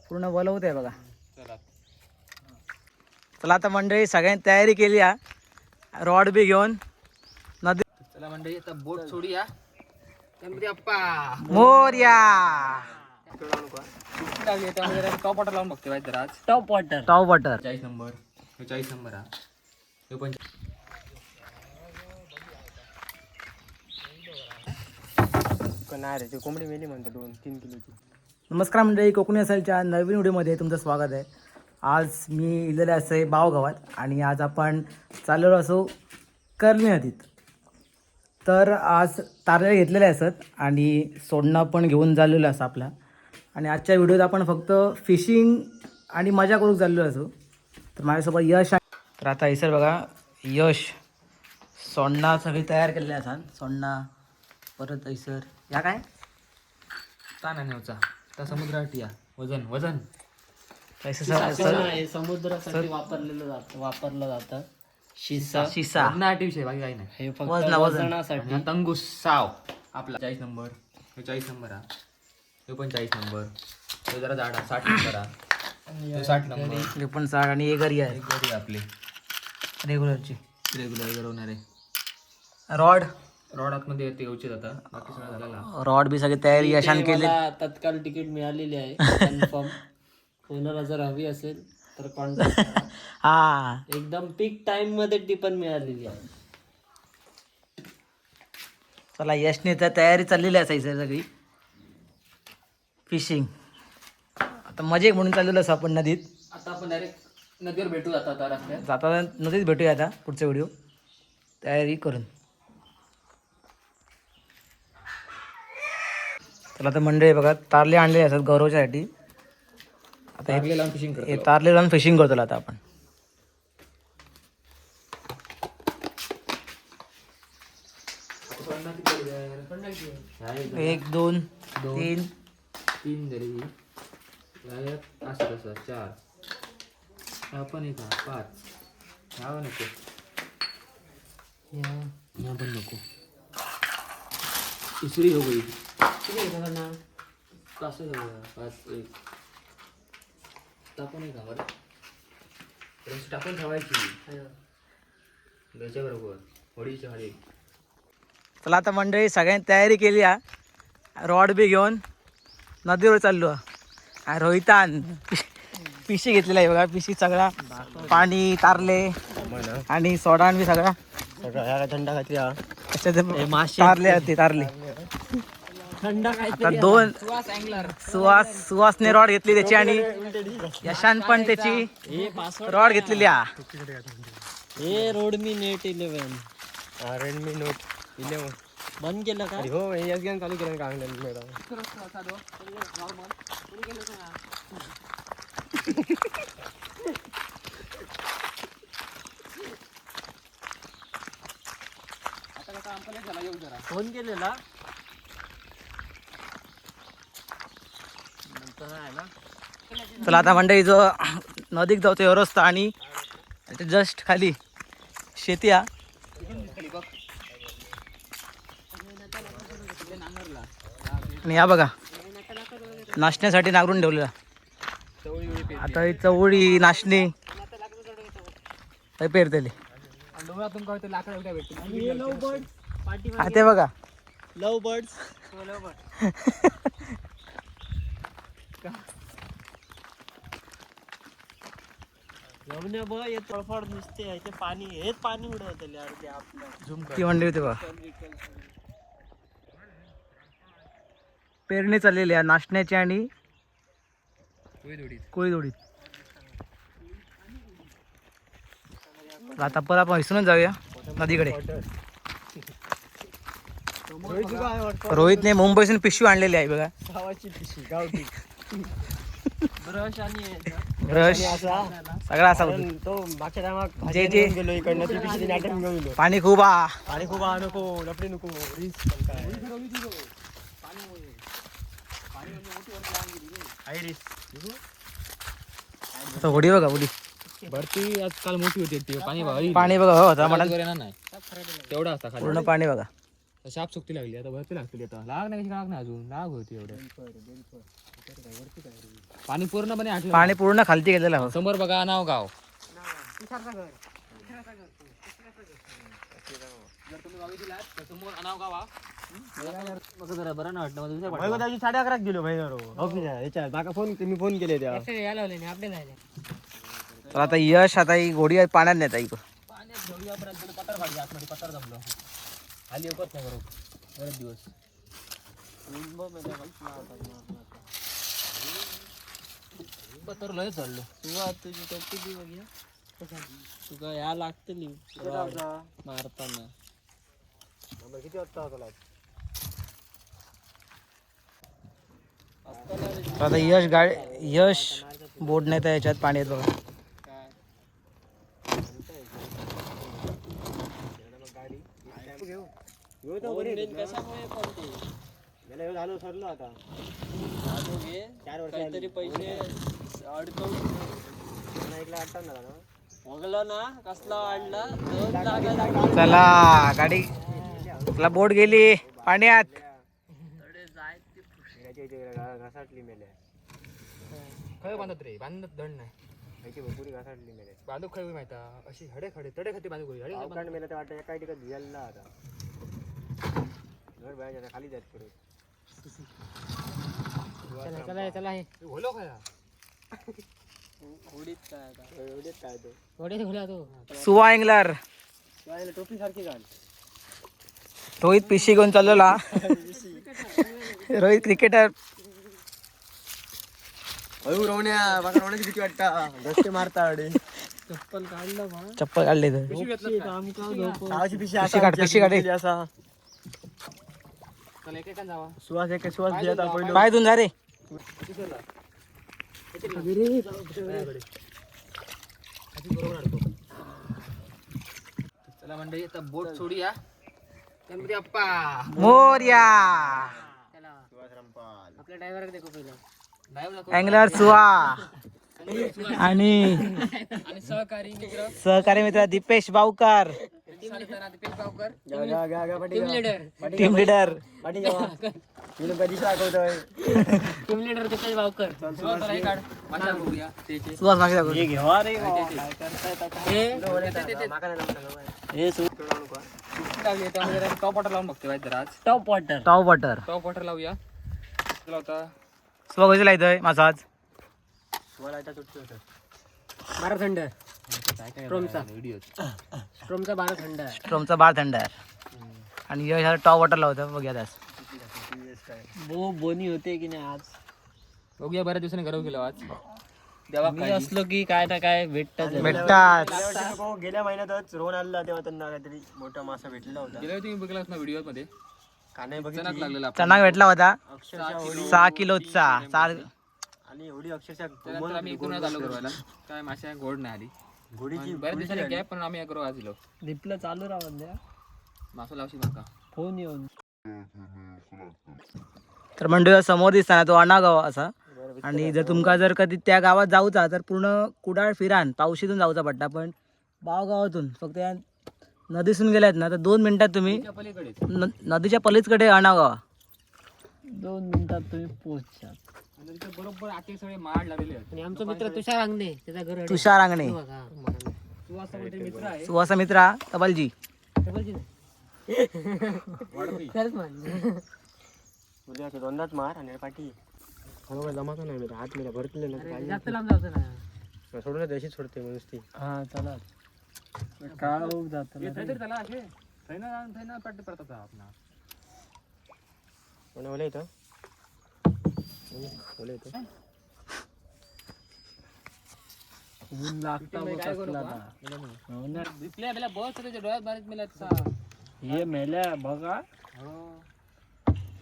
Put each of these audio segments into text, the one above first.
पूर्ण वलवत आहे बघा. चला आता मंडळी सगळ्यांनी तयारी केली आहे, रॉड बी घेऊन नदी. चला मंडळी आता बोट सोडूया. गणपती अप्पा मोरया. टॉप वॉटर लावून बघते माहिती आज. टॉप वॉटर 40 नंबर 40 नंबर हा हे पण कोंबडी मेली म्हणतो 2-3 किलोची. नमस्कार मंडळी, कोकणी असालच्या नवीन व्हिडिओमध्ये तुमचं स्वागत आहे. आज मी इलेले असे बावगावात आणि आज आपण चाललेलो असो कर्ली नदीत. तर आज तारले घेतलेले असत आणि सोडणं पण घेऊन चाललेलं असं आपला. आणि आजच्या व्हिडिओत आपण फक्त फिशिंग आणि मजा करून चाललेलो असो. तर माझ्यासोबत यश आहे. तर आता इसर बघा, यश सोडणा सगळी तयार केलेली असतात. सोडणा परत ऐसर या काय ताना नेवचा त्या समुद्रासाठी या वजन वजन समुद्रासाठी वापरलं जातं शिसा. वजनासाठी विषय बाकी काही नाही. हे फक्त वजनासाठी. आणि तंगूस साव आपला 40 नंबर हे 40 नंबर हा हे पण 40 नंबर हे जरा जाडा 60 नंबर हा हे 60 नंबर हे पण 60 आणि एक घरी आहे एक गडी आपले रेग्युलरची. रेग्युलर गरवणारे रॉड रॉड आतमध्ये येते येऊचे जाता बाकी सगळं झालेला. रॉड बी सगळी तयारी यशान केली. मला तत्काल तिकीट मिळालेली आहे कन्फर्म. कोणाला जर हवी असेल तर कॉन्टॅक्ट करा. हा एकदम पीक टाइम मध्ये ती पण मिळालेली आहे. चला यशने तर तयारी चाललेली असायची सगळी. फिशिंग आता मजे म्हणून चाललेलो असं आपण नदीत. आता आपण डायरेक्ट नदीवर भेटू आता रस्त्यात. जाता नदीत भेटूया आता पुढचा व्हिडिओ तयारी करून. चला आता मंडळी बघा, तारले आणलेले असतात गौरवच्यासाठी. आता तारले लावून फिशिंग हे तारले लावून फिशिंग करतो आता आपण. एक दोन तीन तीन जरी असं तसं 4 हा पण एक 5 हा नको ह्या पण नको तिसरी हो गई कसं 5 1 टाकून का बरं टाकून ठेवायची घ्यायच्या बरोबर होडीच्या खाली. चला आता मंडळी सगळ्यांनी तयारी केली आहे, रॉड बी घेऊन नदीवर चाललो. रोहितान पिशी घेतलेला आहे बघा. पिशी सगळा पाणी तारले आणि सोडान बी सगळा थंड घातली तारले होते तारले. थंड आता दोन सुहासने रॉड घेतली त्याची आणि यशान पण त्याची रॉड घेतलेली आहे. हे रोडमी नेट 11 रेडमी नोट 11 बंद केलं का? हो याच गेम चालू केलं का फोन केलेला चला आता मंडळी जो नदीक जातो रस्ता आणि जस्ट खाली शेती आहे. आणि या बघा नाचण्यासाठी नांगरून ठेवलेला. आता ही चवळी नाचणी पेरतेली. हा ते बघा लव बर्ड्स फळफळ नुसते आहे ते पाणी हेच पाणी उडवतले आपल्या ती मंडळी होती बघा. पेरणी चाललेली आहे नाचण्याची आणि कोळीदोडीत. आता परत आपण विसरून जाऊया नदीकडे. रोहितने मुंबईतून पिशवी आणलेली आहे बघा. गावठी ब्रश आणि ब्रश सगळा असा तो मागच्या टायमात जे जे गेलो इकडनं ती पिशवी नाटक घेऊन गेलो. पाणी खूप आणि खूप नको लपडी नको आता होडी बघा होडी. भरती आजकाल मोठी होती ती पाणी बघा पाणी बघा हो होता म्हणा नाही तेवढा असता खाली पूर्ण पाणी बघा. शाप सुकती लागली आता भरती लागतील आता लाग नाही कशी लाग नाही अजून लाग होती एवढे पाणी पूर्णपणे आटलं पाणी पूर्ण खालती गेलेलं आहे. समोर बघा नाव गाव जर तुम्ही गावी दिलात तर समोर अनाव गाव जरा बरं ना वाटलं 11:30 गेलो याच्यात माका मी फोन केले त्या तर आता यश आता ही घोडी पाण्यात नेत आहे पाण्यात घेऊया परत पत्तर काढली आतमध्ये पत्तर जमलो खाली येऊच नाही बरोबर बरेच दिवस पत्तर लय चाललो तुझी टोपी दी बघ तुका या लागतली मारताना किती वाजता होता तर आता यश बोट नेत आहे याच्यात पाणी येत बघा. काहीतरी पैसे अडकवून ना कसला वाढला चला गाडी तुला बोट गेली पाण्यात. घासाटली मेले खय बांधत रे बांधत दंड नाही पुरी घासाटली मेले बांधूक खय माहिती अशी हडे खडे तडे खाती बांधूक अवकांड मेले तर वाटतं काही ठिकाणी भिजायला आता घर बाहेर खाली जात पुढे चला हे बोलो खया होडीत काय तो सुवा इंग्लर टोपी सारखी घाल रोहित पिशी घेऊन चाललेला. रोहित क्रिकेटर रोवण्याची भीती वाटता धक्के मारता अडे चप्पल काढलं चप्पल काढले तर पिशी काढ असा चला एक जावा सुवास घ्यायचा पहिलं पाय धुवून जा रे. चला मंडळी आता बोट सोडूया गणपती अप्पा मोर्या आपल्या ड्रायव्हर देखो पहिलं अँगलर सुवा आणि सहकारी मित्र सहकारी मित्र Deepesh Bavkar Deepesh Gavkar team leader team leader Deepesh Bavkar Suhas मागे दाखव. घेवा रे टॉप वॉटर लावून बघते माहिती आज top water top water top water लावूया लावता सुवा कधी लायतोय माझा आज बारा थंड व्हिडिओ बारा थंड स्ट्रोमचा बार थंड आहे आणि यश टॉप वॉटर लावतं बघूया त्यास. बोनी होते की नाही आज बघूया बऱ्याच दिवसांनी गरव केलं आज देवा मी असलो की काय ना काय भेटतात भेटतात. गेल्या महिन्यातच रोहन आला तेव्हा त्यांना काहीतरी मोठा मासा भेटलेला होता गेल्या तुम्ही बघला ना व्हिडिओ मध्ये का नाही चणक बघितली लागलेला चणा भेटला होता अक्षरशः 6 किलोचा आणि एवढी अक्षरशः त्यानंतर आम्ही इकडून आलो गरवायला काय माशा गोड नाही आली घोडीची बऱ्याच दिवसांनी गॅप पण आम्ही गरव आज इलो दिपलं चालू राहा द्या मासा लावशी माका फोन येऊन तर मंडळी समोर दिसताना तो अनागाव असा. आणि जर तुमका जर कधी त्या गावात जाऊचा तर पूर्ण कुडाळ फिरान पावशीतून जाऊचा पडता पण बावगावातून फक्त या नदीसून गेल्यात ना तर 2 मिनिटात तुम्ही पलीकडे नदीच्या पलीकडे अनागावा 2 मिनिटात तुम्ही पोहोचाल बरोबर आते सगळे माड लागलेले आहेत आणि आमचा मित्र तुषार अंगणे त्याचा घर तुषार अंगणे सुवास मित्र आहे सुहासा मित्रा तबलजी खरंच मार दोनदाच मार आणि पाठी जमाचा नाही मित्र हात मिळा भरतले जास्त लांब जायचं ना सोडून देशीच सोडते नुसती हा चला काय जात त्याला असे थैना पट्ट पडतात आपला कोण ओले इथं ओले इथं ऊन लागता दिसल्या बेला बहुत त्याच्या डोळ्यात बारीक मिळत हे मेल्या बघा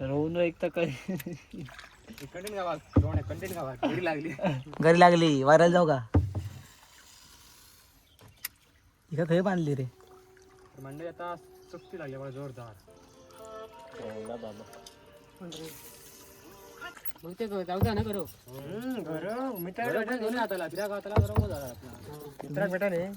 रोहन एक तर काही कंटेंट गावात घरी लागली घरी लागली व्हायरल जाऊ का इथं थंय बांधली रे मंडळी आता सुट्टी लागली मला जोरदार मग ते जाऊ ना करू मित्र हाताला फिरा गावाला बरोबर झाला मित्रा भेटा रे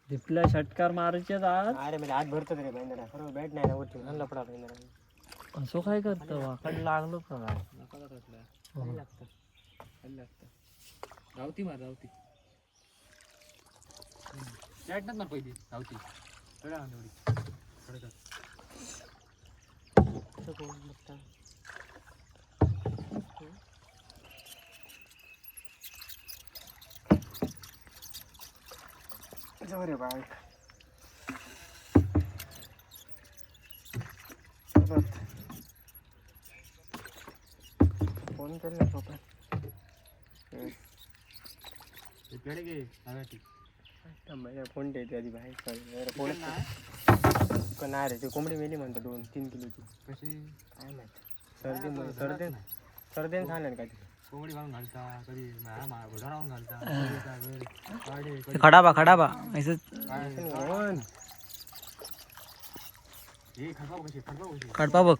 दिपल्या षटकार मारायचे अरे म्हणजे हात भरतो रे बहिंदरा सर्व बॅट नाही ना वरती म्हणून लपडा बहिंदरा असं काय करतो वाकड लागलो का रावती मार रावती चॅटनात ना पहिली रावती कडा एवढी जाऊ रे बाय फोन केला सोबत इकडे घे नागाटी फोन द्यायचे आधी बाहेर फोन नाही रे ते कोंबडी मेली म्हणतो 2-3 किलोची कशी काय माहिती सर्देन सांगेल काय ते कोंबडी बांधून घालता कधी घोडा राहून घालता खडाबा असं हे खडपा कशी खडपा बघ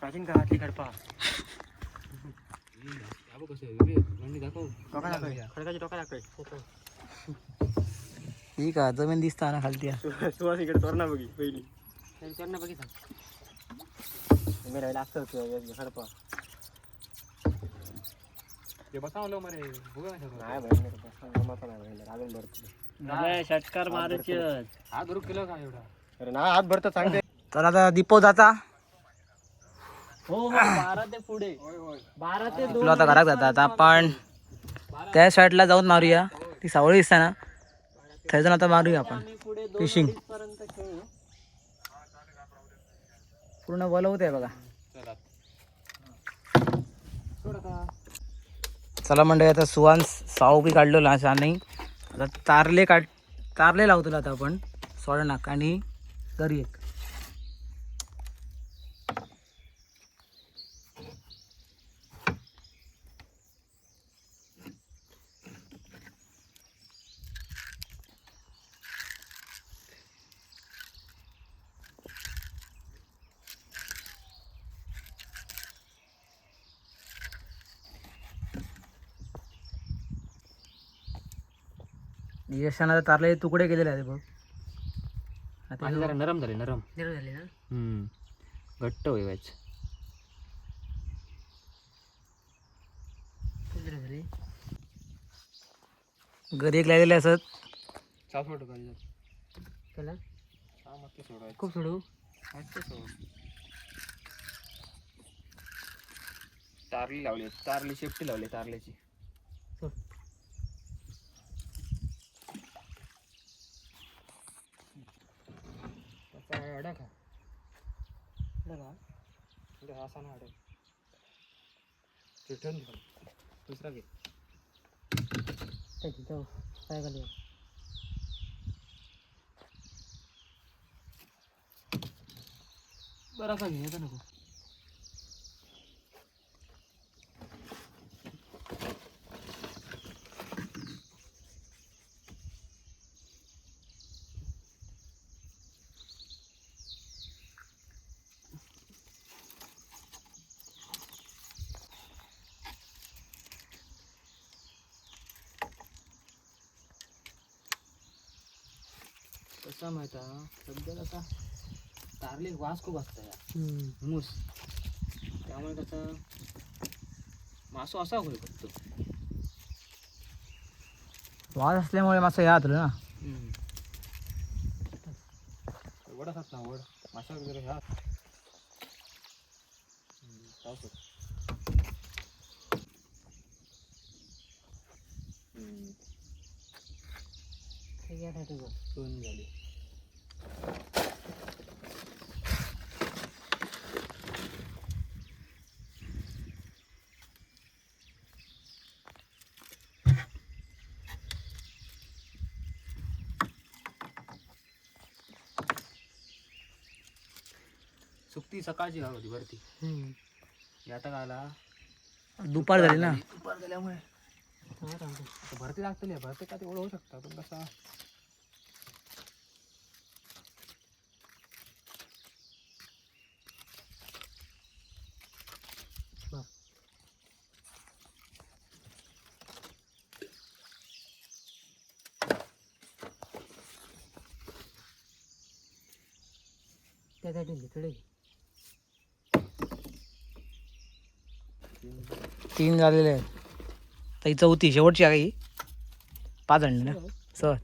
प्राचीन काळातली खडपा खडकाची टोका दाखव ठीक आहे जमीन दिसता ना खालती सुहास इकडे तोरणा बघी पहिली तोरणा बघितला मेरा लागतं खडपा ते बसावलं मरे बघा नाही षटकार मारायचे हात ग्रुप केलं का एवढा अरे ना हात भरत सांगते तर आता दीपो जाता हो 12 ते पुढे 12 ते 2 तुला आता घरात जाता आता आपण त्या साईडला जाऊन मारूया ती सावळी दिसते ना त्या जाऊन आता मारूया आपण फिशिंग पर्यंत खेळू पूर्ण बोलवत आहे बघा चला मंडळी आता सुहान साऊ बी काढलो असा नाही आता तारले लावतो आता आपण सोडनाक आणि दरी एक यशानं तारले तुकडे केलेले आहेत बघ आता जरा नरम झाले नरम झाले ना घट्ट व्हायचं घरी एक लागलेले असत त्याला खूप सोडू तारली लावली तारली शेपटी लावली तारल्याची अडा का असा ना अडा रिटर्न दुसरा घे काय झालं बरासा घे नको कसा माहिती सध्या कसा तारली वास खूप असतं या मूस त्यामुळे कसं मासो असा होईल फक्त वास असल्यामुळे मासा या ना वड असतात ना वड मासा वगैरे ह्या दोन झाली सुट्टी सकाळची गाव होती वरती आता आला दुपार झाली ना दुपार झाल्यामुळे भरती लागते भरती का ते ओढ होऊ शकता पण कसा तीन झालेले आहेत. तर ही चौथी शेवटची आहे ही. 5 अंडी ना सर.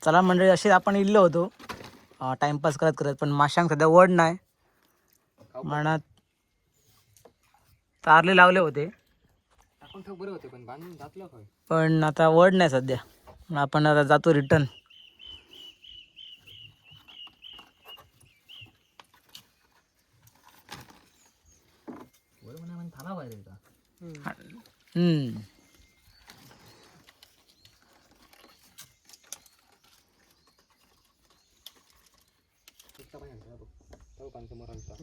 चला मंडळी, असे आपण इल्लो होतो टाइमपास करत करत, पण माशांक सध्या वड नाही. मनात तारले लावले होते टाकून ठेव बरे होते, पण बांधून जातलं काय. पण आता वड नाही सध्या. मग आपण आता जातो रिटर्न. बरं म्हणा म्हणजे थांबा पाहिजे का. इतका पाणी आणतो बघ. तो पाणी समोर आणतो.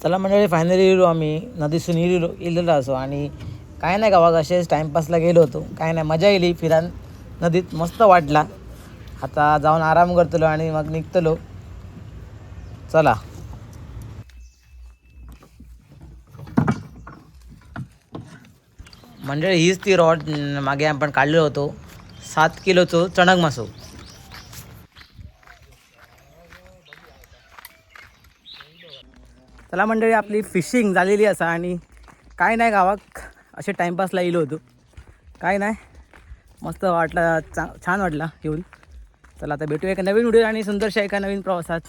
चला मंडळी, फायनली गेलो आम्ही नदीतून इलेलो असो. आणि काय नाही गावात असेच टाईमपासला गेलो होतो. काय नाही, मजा येईल फिरान नदीत, मस्त वाटला. आता जाऊन आराम करतलो आणि मग निघतलो. चला. मंडळी, हीच ती रॉड मागे आपण काढलेलो होतो 7 किलोचं चणक मासो. चला मंडळी, आपली फिशिंग झालेली असा. आणि काय नाही गावात असे टाईमपासला येलो होतो. काय नाही, मस्त वाटला, छान वाटला येऊन. चला आता भेटूया एका नवीन व्हिडिओ आणि सुंदरशा एका नवीन प्रवासात.